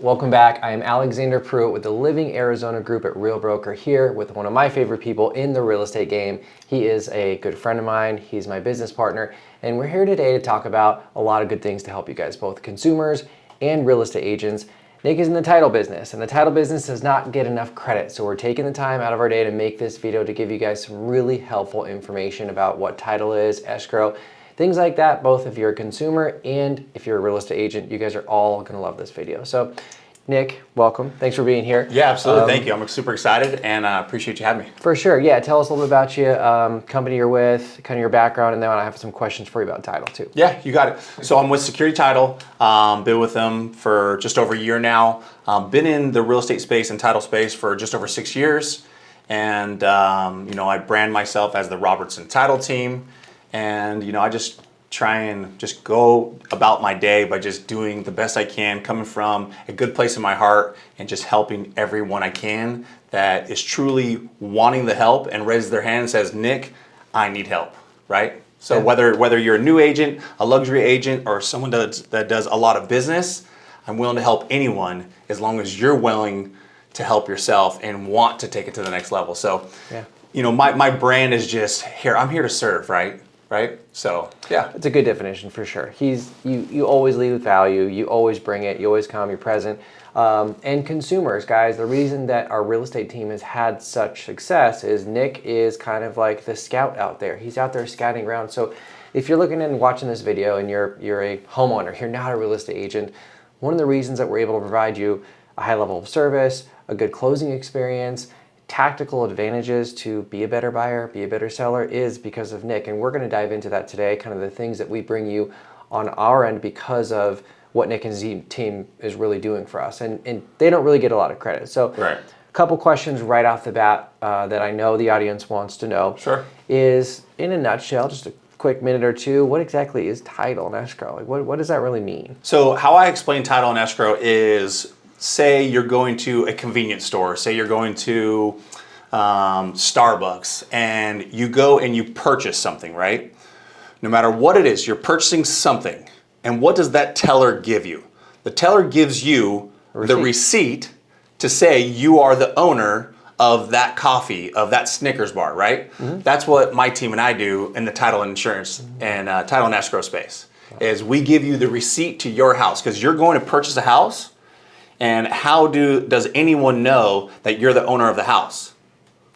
Welcome back. I am Alexander Pruitt with the Living Arizona Group at Real Broker, here with one of my favorite people in the real estate game. He is a good friend of mine. He's my business partner, and we're here today to talk about a lot of good things to help you guys, both consumers and real estate agents. Nick is in the title business, and the title business does not get enough credit, so we're taking the time out of our day to make this video to give you guys some really helpful information about what title is, escrow, things like that, both if you're a consumer and if you're a real estate agent. You guys are all gonna love this video. So Nick, welcome. Thanks for being here. Yeah, absolutely. Thank you. I'm super excited and appreciate you having me. For sure. Yeah, tell us a little bit about you, company you're with, kind of your background, and then I have some questions for you about title too. Yeah, you got it. So I'm with Security Title. Been with them for just over a year now. Been in the real estate space and title space for just over 6 years. And, I brand myself as the Robertson title team. And, I just try and just go about my day by just doing the best I can, coming from a good place in my heart and just helping everyone I can that is truly wanting the help and raises their hand and says, Nick, I need help, right? So yeah. whether you're a new agent, a luxury agent, or someone that does a lot of business, I'm willing to help anyone as long as you're willing to help yourself and want to take it to the next level. So, my brand is just here. I'm here to serve, right? So, yeah. It's a good definition for sure. You always lead with value. You always bring it. You always come. You're present. And consumers, guys, the reason that our real estate team has had such success is Nick is kind of like the scout out there. He's out there scouting around. So if you're looking and watching this video and you're a homeowner, you're not a real estate agent, one of the reasons that we're able to provide you a high level of service, a good closing experience, tactical advantages to be a better buyer, be a better seller is because of Nick. And we're going to dive into that today, kind of the things that we bring you on our end because of what Nick and his team is really doing for us. And they don't really get a lot of credit. So right. A couple questions right off the bat that I know the audience wants to know. Sure. Is, in a nutshell, just a quick minute or two, what exactly is title and escrow? Like, what does that really mean? So how I explain title and escrow is, say you're going to a convenience store, say you're going to Starbucks, and you go and you purchase something, right? No matter what it is, you're purchasing something. And what does that teller give you? The teller gives you the receipt to say you are the owner of that coffee, of that Snickers bar, right? Mm-hmm. That's what my team and I do in the title and insurance and title and escrow space, is we give you the receipt to your house because you're going to purchase a house. And how does anyone know that you're the owner of the house?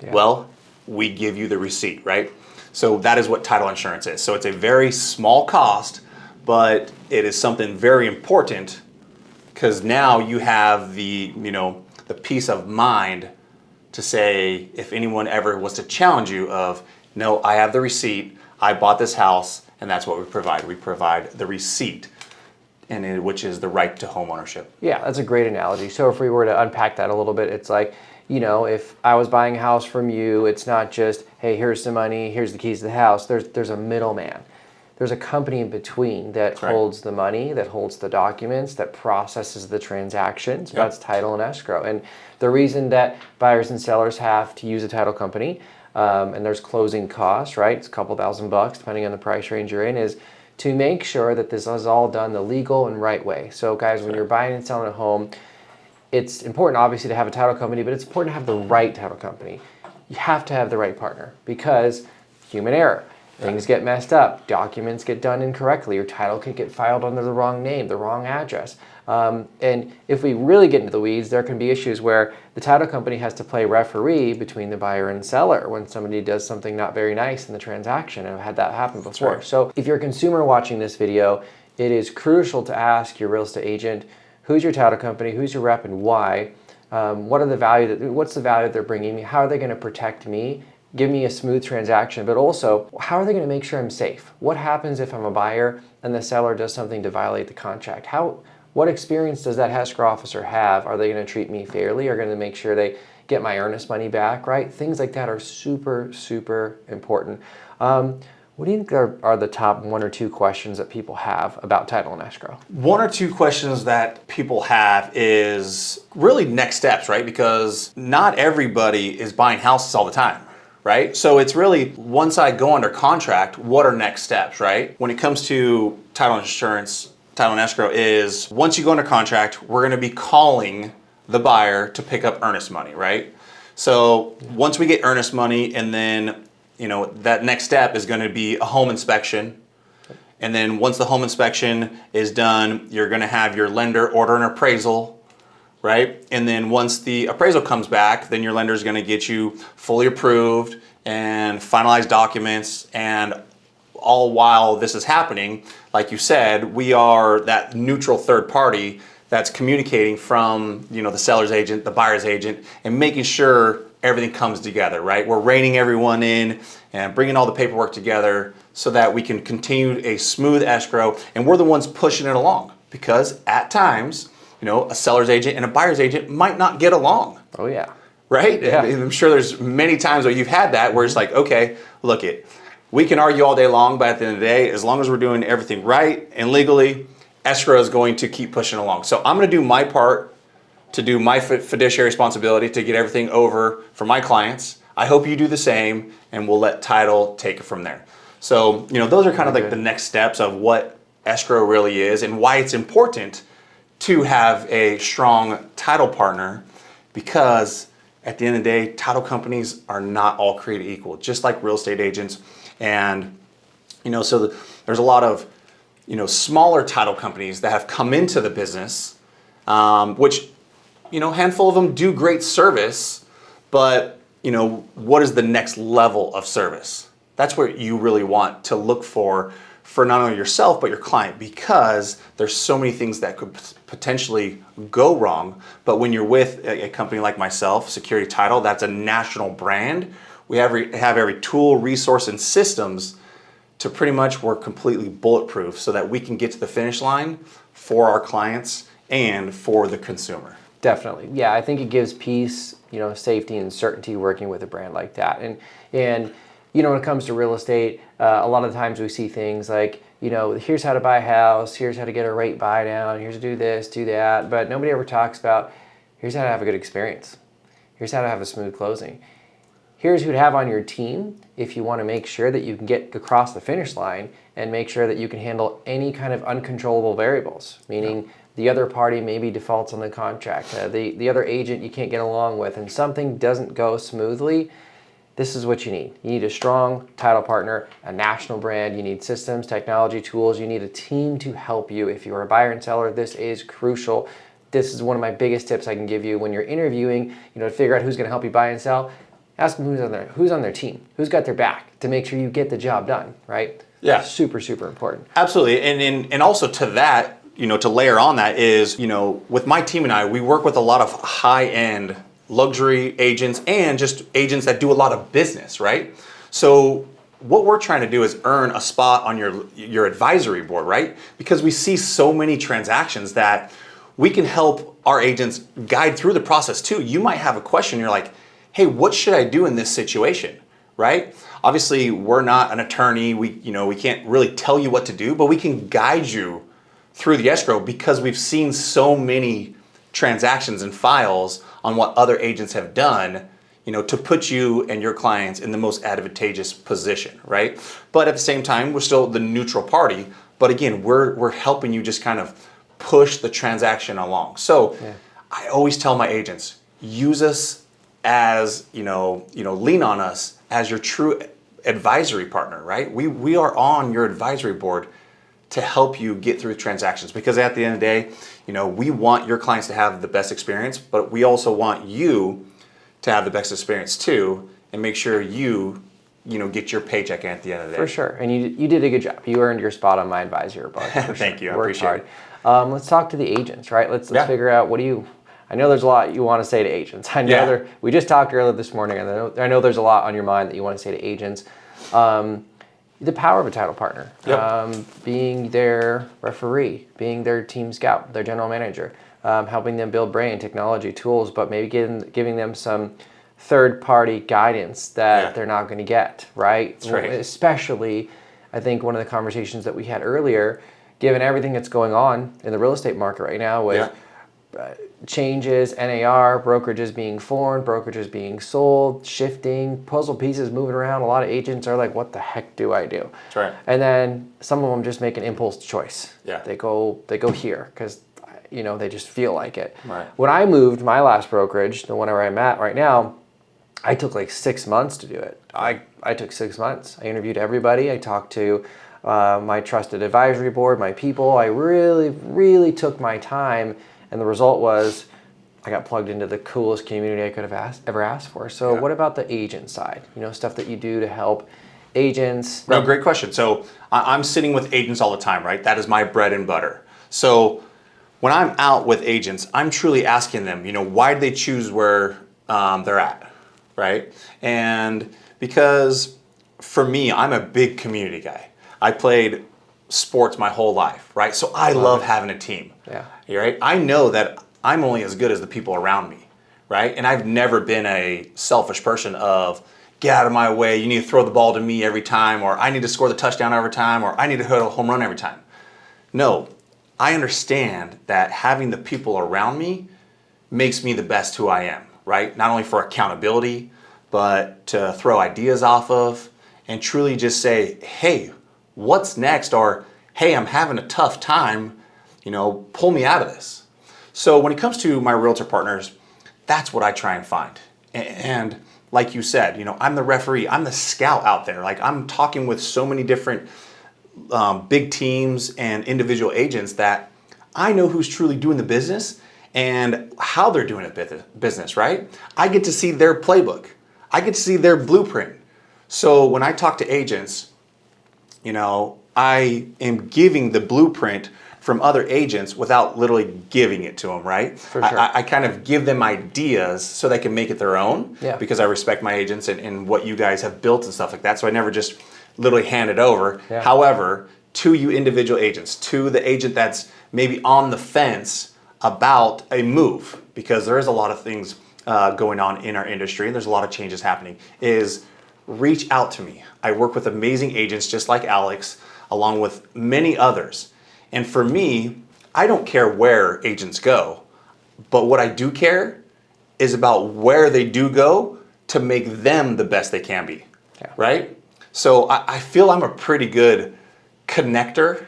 Yeah. Well, we give you the receipt, right? So that is what title insurance is. So it's a very small cost, but it is something very important because now you have the peace of mind to say, if anyone ever was to challenge you of, no, I have the receipt, I bought this house, and that's what we provide. We provide the receipt, which is the right to home ownership. Yeah, that's a great analogy. So if we were to unpack that a little bit, it's like, if I was buying a house from you, it's not just, hey, here's some money, here's the keys to the house. There's a middleman. There's a company in between that holds the money, that holds the documents, that processes the transactions. Yep. That's title and escrow. And the reason that buyers and sellers have to use a title company, and there's closing costs, right? It's a couple $1,000 depending on the price range you're in, is to make sure that this is all done the legal and right way. So guys, when you're buying and selling a home, it's important obviously to have a title company, but it's important to have the right title company. You have to have the right partner because human error. Things get messed up, documents get done incorrectly, your title could get filed under the wrong name, the wrong address. And if we really get into the weeds, there can be issues where the title company has to play referee between the buyer and seller when somebody does something not very nice in the transaction. I've had that happen before. Right. So if you're a consumer watching this video, it is crucial to ask your real estate agent, who's your title company, who's your rep, and why? What's the value they're bringing me? How are they going to protect me? Give me a smooth transaction, but also, how are they going to make sure I'm safe? What happens if I'm a buyer and the seller does something to violate the contract? What experience does that escrow officer have? Are they going to treat me fairly? Are they going to make sure they get my earnest money back, right? Things like that are super, super important. What do you think are the top 1 or 2 questions that people have about title and escrow? 1 or 2 questions that people have is really next steps, right? Because not everybody is buying houses all the time. Right? So it's really, once I go under contract, what are next steps, right? When it comes to title insurance, title and escrow is once you go under contract, we're going to be calling the buyer to pick up earnest money, right? So once we get earnest money, and then that next step is going to be a home inspection. And then once the home inspection is done, you're going to have your lender order an appraisal, right? And then once the appraisal comes back, then your lender is going to get you fully approved and finalized documents. And all while this is happening, like you said, we are that neutral third party that's communicating from the seller's agent, the buyer's agent, and making sure everything comes together, right? We're reining everyone in and bringing all the paperwork together so that we can continue a smooth escrow, and we're the ones pushing it along, because at times, a seller's agent and a buyer's agent might not get along. Oh yeah. Right? Yeah. I'm sure there's many times where you've had that where it's like, okay, look we can argue all day long, but at the end of the day, as long as we're doing everything right and legally, escrow is going to keep pushing along. So I'm going to do my part to do my fiduciary responsibility to get everything over for my clients. I hope you do the same, and we'll let title take it from there. So, those are kind of like the next steps of what escrow really is and why it's important to have a strong title partner, because at the end of the day, title companies are not all created equal, just like real estate agents. And, so there's a lot of, smaller title companies that have come into the business, which, a handful of them do great service, but, what is the next level of service? That's where you really want to look for not only yourself, but your client, because there's so many things that could potentially go wrong. But when you're with a company like myself, Security Title, that's a national brand, we have every tool, resource, and systems to pretty much work completely bulletproof so that we can get to the finish line for our clients and for the consumer. Definitely. Yeah, I think it gives peace, safety and certainty working with a brand like that. And when it comes to real estate, a lot of the times we see things like, here's how to buy a house, here's how to get a rate buy down, here's to do this, do that. But nobody ever talks about, here's how to have a good experience. Here's how to have a smooth closing. Here's who to have on your team if you want to make sure that you can get across the finish line and make sure that you can handle any kind of uncontrollable variables, meaning the other party maybe defaults on the contract, the other agent you can't get along with, and something doesn't go smoothly. This is what you need. You need a strong title partner, a national brand. You need systems, technology, tools. You need a team to help you. If you're a buyer and seller, this is crucial. This is one of my biggest tips I can give you when you're interviewing, to figure out who's going to help you buy and sell. Ask them who's on their team, who's got their back to make sure you get the job done, right? Yeah. Super, super important. Absolutely. And also to that, to layer on that is, with my team and I, we work with a lot of high-end luxury agents and just agents that do a lot of business, right? So what we're trying to do is earn a spot on your advisory board, right? Because we see so many transactions that we can help our agents guide through the process too. You might have a question, you're like, hey, what should I do in this situation, right? Obviously, we're not an attorney. We can't really tell you what to do, but we can guide you through the escrow because we've seen so many transactions and files on what other agents have done, to put you and your clients in the most advantageous position, right? But at the same time, we're still the neutral party. But again, we're helping you just kind of push the transaction along. So I always tell my agents, use us as, lean on us as your true advisory partner, right? We are on your advisory board to help you get through transactions, because at the end of the day, we want your clients to have the best experience, but we also want you to have the best experience too, and make sure you get your paycheck at the end of the day. For sure, and you did a good job. You earned your spot on my advisory board. Thank you, I Worked appreciate hard. Let's talk to the agents, right? Let's figure out I know there's a lot you want to say to agents. I know we just talked earlier this morning, and I know there's a lot on your mind that you want to say to agents. The power of a title partner, being their referee, being their team scout, their general manager, helping them build brand, technology, tools, but maybe giving them some third-party guidance that they're not going to get, right? That's right. Especially, I think one of the conversations that we had earlier, given everything that's going on in the real estate market right now with changes, NAR, brokerages being formed, brokerages being sold, shifting, puzzle pieces moving around. A lot of agents are like, what the heck do I do? That's right. And then some of them just make an impulse choice. Yeah. They go here because they just feel like it. Right. When I moved my last brokerage, the one where I'm at right now, I took like 6 months to do it. I took 6 months. I interviewed everybody. I talked to my trusted advisory board, my people. I really, really took my time, and the result was I got plugged into the coolest community I could have ever asked for. So what about the agent side? Stuff that you do to help agents. No, great question. So I'm sitting with agents all the time, right? That is my bread and butter. So when I'm out with agents, I'm truly asking them, why did they choose where they're at, right? And because for me, I'm a big community guy. I played sports my whole life, right? So I love having a team. Yeah. Right? I know that I'm only as good as the people around me, right? And I've never been a selfish person of get out of my way, you need to throw the ball to me every time, or I need to score the touchdown every time, or I need to hit a home run every time. No, I understand that having the people around me makes me the best who I am, right? Not only for accountability, but to throw ideas off of and truly just say, hey, what's next? Or, hey, I'm having a tough time, pull me out of this. So when it comes to my realtor partners, that's what I try and find. And like you said, I'm the referee, I'm the scout out there. Like I'm talking with so many different big teams and individual agents that I know who's truly doing the business and how they're doing it business, right? I get to see their playbook. I get to see their blueprint. So when I talk to agents, I am giving the blueprint from other agents without literally giving it to them, right? For sure. I kind of give them ideas so they can make it their own because I respect my agents and what you guys have built and stuff like that. So I never just literally hand it over. Yeah. However, to you individual agents, to the agent that's maybe on the fence about a move, because there is a lot of things going on in our industry and there's a lot of changes happening, is reach out to me. I work with amazing agents just like Alex, along with many others. And for me, I don't care where agents go, but what I do care is about where they do go to make them the best they can be, right? So I feel I'm a pretty good connector,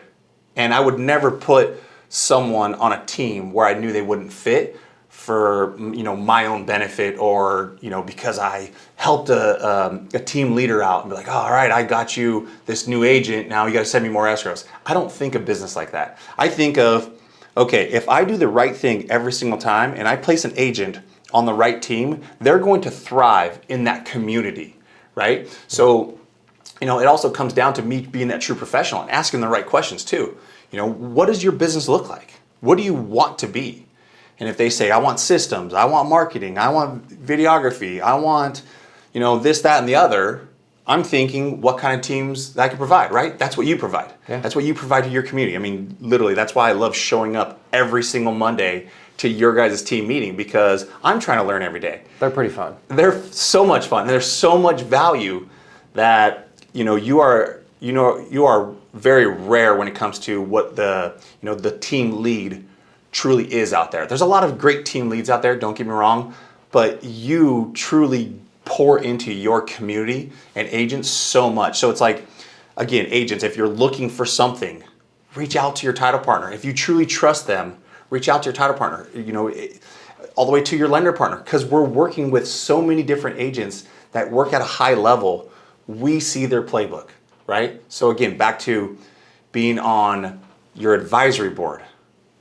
and I would never put someone on a team where I knew they wouldn't fit for my own benefit, or because I helped a team leader out and be like, oh, all right, I got you this new agent, now you got to send me more escrows. I don't think of business like that. I think of, okay, if I do the right thing every single time and I place an agent on the right team, they're going to thrive in that community, right? So it also comes down to me being that true professional and asking the right questions too. What does your business look like? What do you want to be? And if they say, I want systems, I want marketing, I want videography, I want, this, that, and the other, I'm thinking what kind of teams that I can provide, right? That's what you provide. Yeah. That's what you provide to your community. I mean, literally, that's why I love showing up every single Monday to your guys' team meeting, because I'm trying to learn every day. They're pretty fun. They're so much fun. And there's so much value that, you are very rare when it comes to what the team lead truly is out there. There's a lot of great team leads out there, don't get me wrong, but you truly pour into your community and agents so much. So it's like, again, agents, if you're looking for something, reach out to your title partner. If you truly trust them, reach out to your title partner, all the way to your lender partner, because we're working with so many different agents that work at a high level. We see their playbook, right? So again, back to being on your advisory board.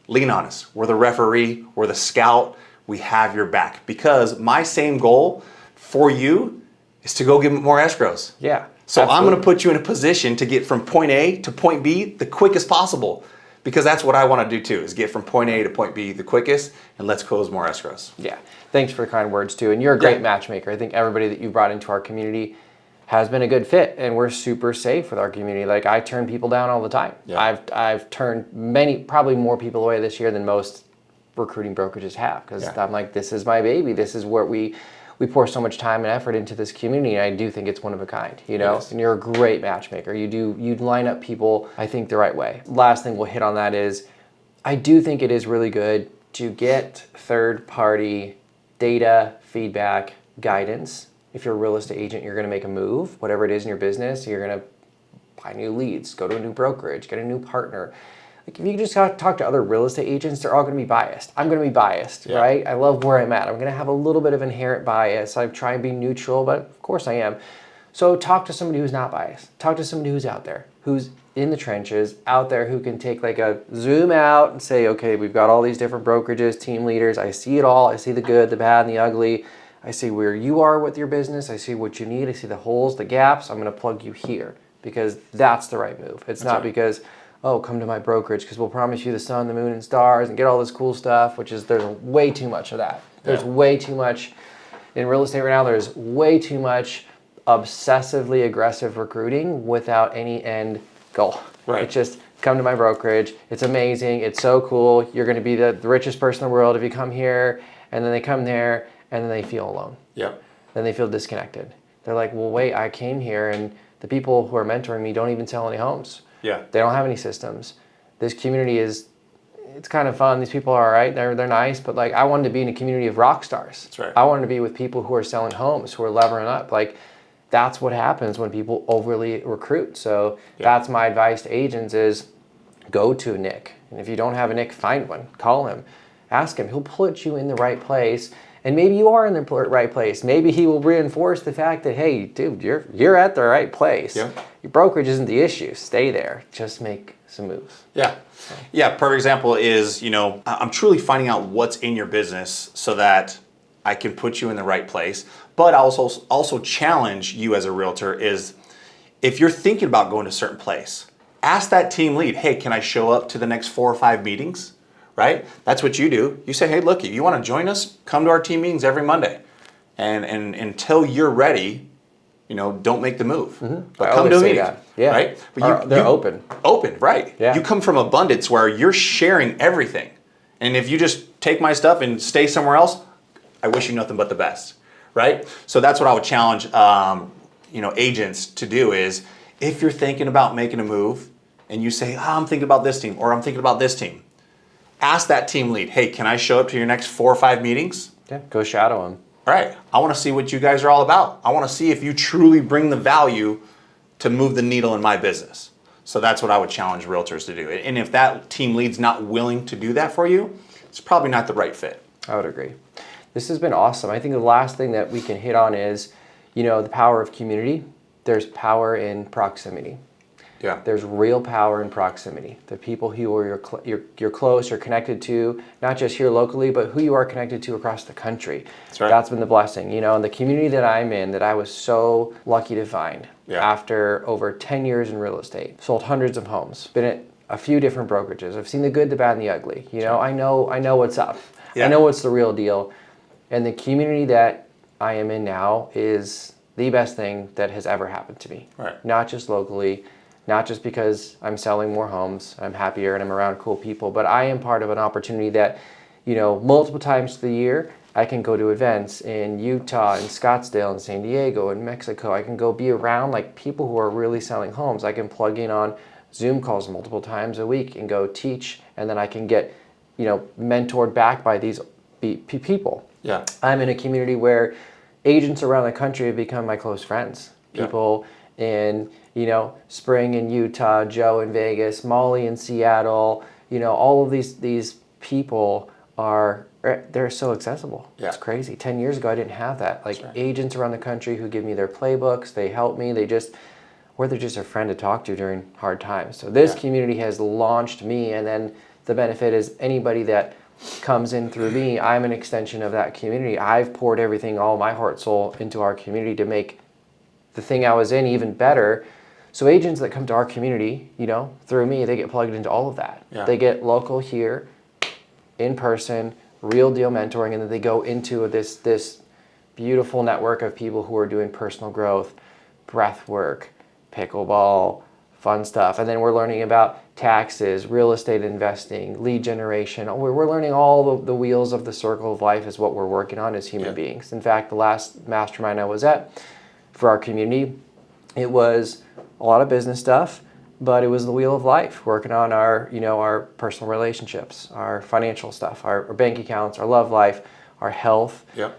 Lean on us. We're the referee, we're the scout, we have your back. Because my same goal for you is to go get more escrows. Yeah. So absolutely. I'm going to put you in a position to get from point A to point B the quickest possible. Because that's what I want to do too, is get from point A to point B the quickest, and let's close more escrows. Yeah. Thanks for the kind words too. And you're a great matchmaker. I think everybody that you brought into our community has been a good fit, and we're super safe with our community. Like, I turn people down all the time. Yeah. I've turned probably more people away this year than most recruiting brokerages have, because I'm like, this is my baby. This is where we pour so much time and effort into this community, and I do think it's one of a kind, Yes. And you're a great matchmaker. You line up people, I think, the right way. Last thing we'll hit on that is, I do think it is really good to get third-party data, feedback, guidance. If you're a real estate agent, you're going to make a move, whatever it is in your business, you're going to buy new leads, go to a new brokerage, get a new partner. Like if you just talk to other real estate agents, they're all going to be biased. I'm going to be biased, right? I love where I'm at. I'm going to have a little bit of inherent bias. I try and be neutral, but of course I am. So talk to somebody who's not biased. Talk to somebody who's out there, who's in the trenches, out there, who can take like a zoom out and say, okay, we've got all these different brokerages, team leaders. I see it all. I see the good, the bad, and the ugly. I see where you are with your business. I see what you need. I see the holes, the gaps. I'm going to plug you here because that's the right move. It's not because, oh, come to my brokerage because we'll promise you the sun, the moon, and stars and get all this cool stuff, which is, there's way too much of that. There's way too much in real estate right now. There's way too much obsessively aggressive recruiting without any end goal. Right. It's just come to my brokerage. It's amazing. It's so cool. You're going to be the richest person in the world if you come here. And then they come there and then they feel alone. Yep. Then they feel disconnected. They're like, well, wait, I came here and the people who are mentoring me don't even sell any homes. Yeah. They don't have any systems. This community is, it's kind of fun. These people are all right. They're nice, but like I wanted to be in a community of rock stars. That's right. I wanted to be with people who are selling homes, who are levering up. Like that's what happens when people overly recruit. So that's my advice to agents is go to Nick. And if you don't have a Nick, find one. Call him. Ask him. He'll put you in the right place. And maybe you are in the right place. Maybe he will reinforce the fact that, hey, dude, you're at the right place. Yeah. Your brokerage isn't the issue. Stay there. Just make some moves. Yeah. Yeah, perfect example is, I'm truly finding out what's in your business so that I can put you in the right place. But I also challenge you as a realtor is if you're thinking about going to a certain place, ask that team lead, hey, can I show up to the next 4 or 5 meetings? Right? That's what you do. You say, hey, look, if you want to join us, come to our team meetings every Monday. And until you're ready, don't make the move. But come to a meeting. Yeah. Right? But they're open. Open, right. Yeah. You come from abundance where you're sharing everything. And if you just take my stuff and stay somewhere else, I wish you nothing but the best. Right? So that's what I would challenge agents to do is if you're thinking about making a move and you say, I'm thinking about this team or I'm thinking about this team, ask that team lead, hey, can I show up to your next 4 or 5 meetings? Yeah, go shadow them. All right. I want to see what you guys are all about. I want to see if you truly bring the value to move the needle in my business. So that's what I would challenge realtors to do. And if that team lead's not willing to do that for you, it's probably not the right fit. I would agree. This has been awesome. I think the last thing that we can hit on is, the power of community. There's power in proximity. Yeah. There's real power in proximity. The people who are you're close, you're connected to, not just here locally, but who you are connected to across the country. That's right. That's been the blessing. In the community that I'm in, that I was so lucky to find after over 10 years in real estate, sold hundreds of homes, been at a few different brokerages. I've seen the good, the bad, and the ugly. I know what's up. Yeah. I know what's the real deal. And the community that I am in now is the best thing that has ever happened to me. Right. Not just locally, not just because I'm selling more homes, I'm happier and I'm around cool people, but I am part of an opportunity that, multiple times through the year, I can go to events in Utah, in Scottsdale, in San Diego, in Mexico. I can go be around like people who are really selling homes. I can plug in on Zoom calls multiple times a week and go teach, and then I can get, mentored back by these people. Yeah. I'm in a community where agents around the country have become my close friends. People in, Spring in Utah, Joe in Vegas, Molly in Seattle, all of these people they're so accessible. Yeah. It's crazy. 10 years ago, I didn't have that. Like agents around the country who give me their playbooks, they help me, they're just a friend to talk to during hard times. So this community has launched me, and then the benefit is anybody that comes in through me, I'm an extension of that community. I've poured everything, all my heart, soul into our community to make the thing I was in even better. So agents that come to our community, through me, they get plugged into all of that. Yeah. They get local here, in person, real deal mentoring, and then they go into this beautiful network of people who are doing personal growth, breath work, pickleball, fun stuff. And then we're learning about taxes, real estate investing, lead generation. We're learning all the wheels of the circle of life is what we're working on as human beings. In fact, the last mastermind I was at for our community, it was a lot of business stuff, but it was the wheel of life, working on our, our personal relationships, our financial stuff, our bank accounts, our love life, our health. Yep.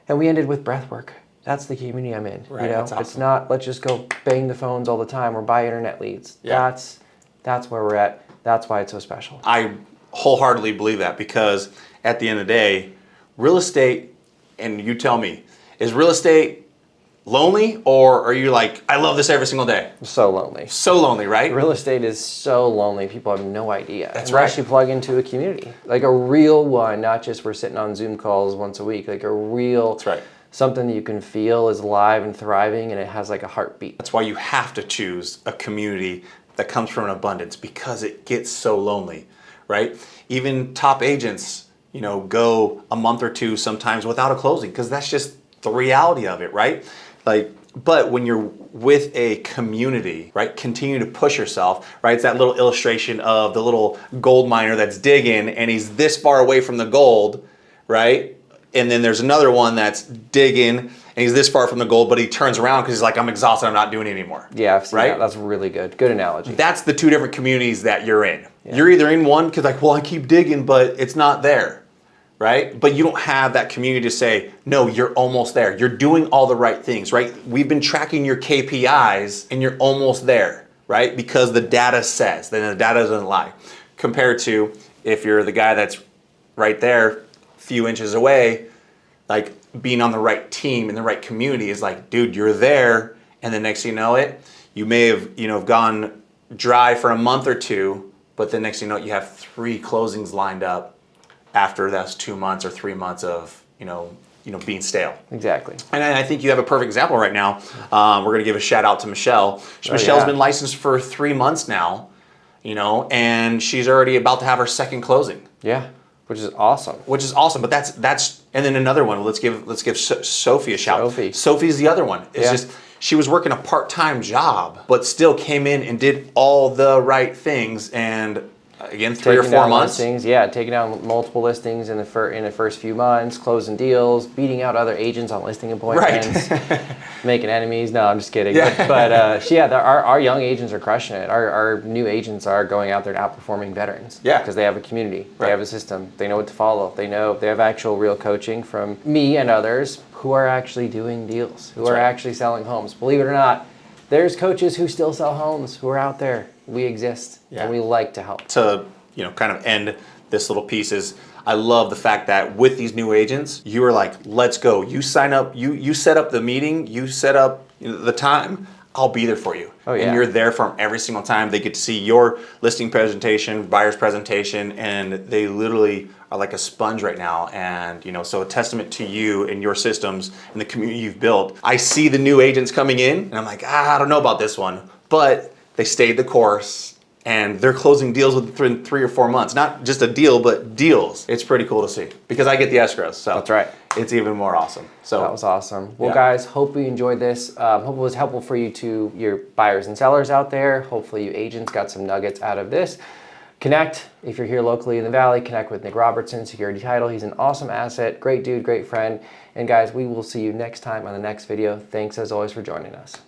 And we ended with breath work. That's the community I'm in. Right, that's awesome. It's not, let's just go bang the phones all the time or buy internet leads. Yeah. That's where we're at. That's why it's so special. I wholeheartedly believe that, because at the end of the day, real estate, and you tell me, is real estate lonely, or are you like, I love this every single day? So lonely. So lonely, right? Real estate is so lonely. People have no idea. That's Unless right. you plug into a community, like a real one, not just we're sitting on Zoom calls once a week, like a real, That's right. something that you can feel is alive and thriving, and it has like a heartbeat. That's why you have to choose a community that comes from an abundance, because it gets so lonely, right? Even top agents, go a month or two sometimes without a closing, because that's just the reality of it, right? But when you're with a community, right, continue to push yourself, right? It's that little illustration of the little gold miner that's digging and he's this far away from the gold, right? And then there's another one that's digging and he's this far from the gold, but he turns around because he's like, I'm exhausted, I'm not doing it anymore. Yeah, I've seen right? that. That's really good. Good analogy. That's the two different communities that you're in. Yeah. You're either in one because I keep digging, but it's not there. Right? But you don't have that community to say, no, you're almost there. You're doing all the right things, right? We've been tracking your KPIs and you're almost there, right? Because the data says, then the data doesn't lie. Compared to if you're the guy that's right there, a few inches away, like being on the right team and the right community is like, dude, you're there. And the next thing you know it, you may have, gone dry for a month or two, but the next thing you know it, you have 3 closings lined up after that's 2 months or 3 months of being stale. Exactly. And I think you have a perfect example right now. We're going to give a shout out to Michelle. Michelle's been licensed for 3 months now, and she's already about to have her second closing. Yeah, which is awesome. But that's and then another one. Let's give Sophie a shout. Sophie's the other one. It's just she was working a part-time job, but still came in and did all the right things, and again, 3 or 4 months. Listings, taking down multiple listings in the first few months, closing deals, beating out other agents on listing appointments, making enemies. No, I'm just kidding. Yeah. But our young agents are crushing it. Our new agents are going out there and outperforming veterans. Yeah. Because they have a community, they have a system, they know what to follow. They have actual real coaching from me and others who are actually doing deals, who are actually selling homes. Believe it or not, there's coaches who still sell homes who are out there. We exist, and we like to help. To kind of end this little piece is, I love the fact that with these new agents, you are like, let's go. You sign up, you set up the meeting, you set up the time, I'll be there for you. Oh, yeah. And you're there for them every single time. They get to see your listing presentation, buyer's presentation, and they literally are like a sponge right now. And so a testament to you and your systems and the community you've built. I see the new agents coming in, and I'm like, I don't know about this one, but they stayed the course, and they're closing deals within 3 or 4 months. Not just a deal, but deals. It's pretty cool to see, because I get the escrows, so that's right. It's even more awesome. So that was awesome. Well, guys, hope you enjoyed this. Hope it was helpful for you, to your buyers and sellers out there. Hopefully you agents got some nuggets out of this. Connect, if you're here locally in the Valley, connect with Nick Robertson, Security Title. He's an awesome asset, great dude, great friend. And guys, we will see you next time on the next video. Thanks as always for joining us.